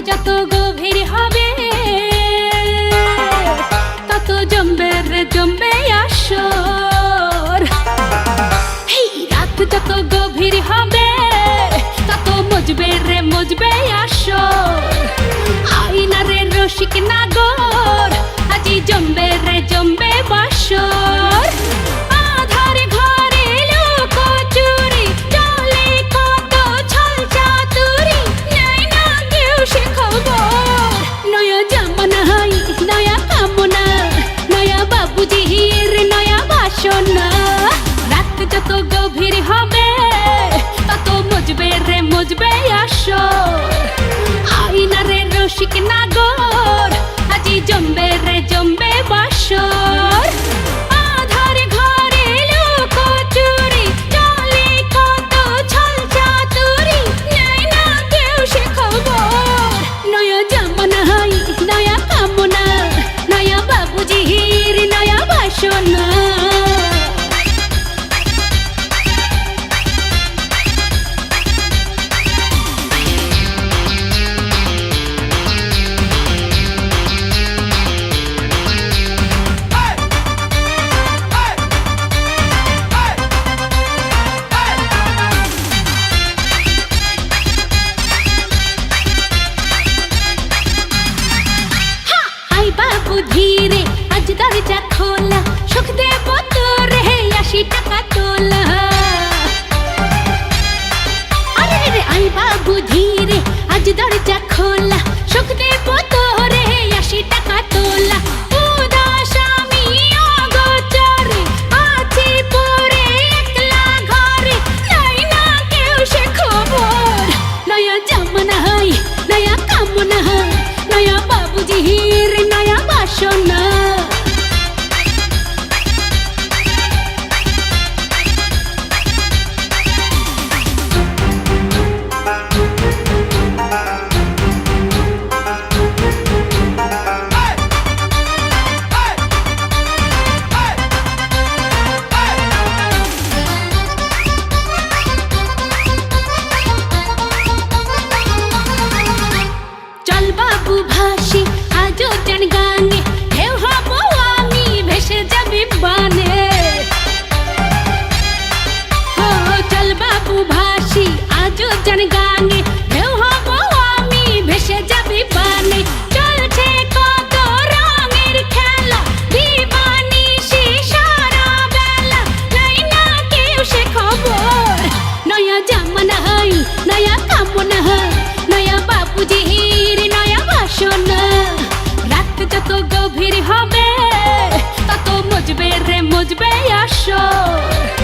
যত গভীর হবে তত জমবে রে জমবে আসর। রাত যত গভীর হবে তত মজবে রে মজবে আসর। আইনা রে রসিক নাগর আজি জমবে রে জমবে বাসর। আধার ঘরে লোক চুরি চলে কত ছল চাতুরি, নেই না কেউ সে খবর। নয়া জামানা হাই নয়া কামনা, নয়া বাবুজির নয়া বাসনা। রাত যত গভীর হবে তত মজবে রে মজবে আসর। আইনা রে রসিক নাগর আজি জমবে রে জমবে বাসর। আধার ঘরে লোক চুরি চলে কত ছল চাতুরি, নেই না কেউ সে খবর। নয়া জামানা হাই নয়া কামনা, নয়া বাবুজির নয়া বাসনা। বাবু ধীরে আজ দরজা খোলা, সুখ দেব তোরে ৮০ টাকা তোলা। আরে রে আই বাবু ধীরে আজ দরজা খোলা, সুখ দেব তোরে ৮০ টাকা তোলা। উদাস আমি অগোচরে আছি পড়ে একলা ঘরে, নাই না কেউ সে খবর। নয়া জামানা হাই নয়া কামনা, নয়া বাবুজির নয়া বাসনা। চল বাবু ভাসি আজও জান গানে, ঢেউ হব আমি ভেসে যাবি বানে। চল বাবু ভাসি আজও জান গানে, ঢেউ হব আমি ভেসে যাবি বানে। চলছে কত রঙের খেলা, দিবানিশি সারা বেলা, নাই না কেউ সে খবর। নয়া জামানা হাই নয়া কামনা, নয়া বাবুজির নয়া বাসনা। রাত যত গভীর হবে তত মজবে রে মজবে আসর।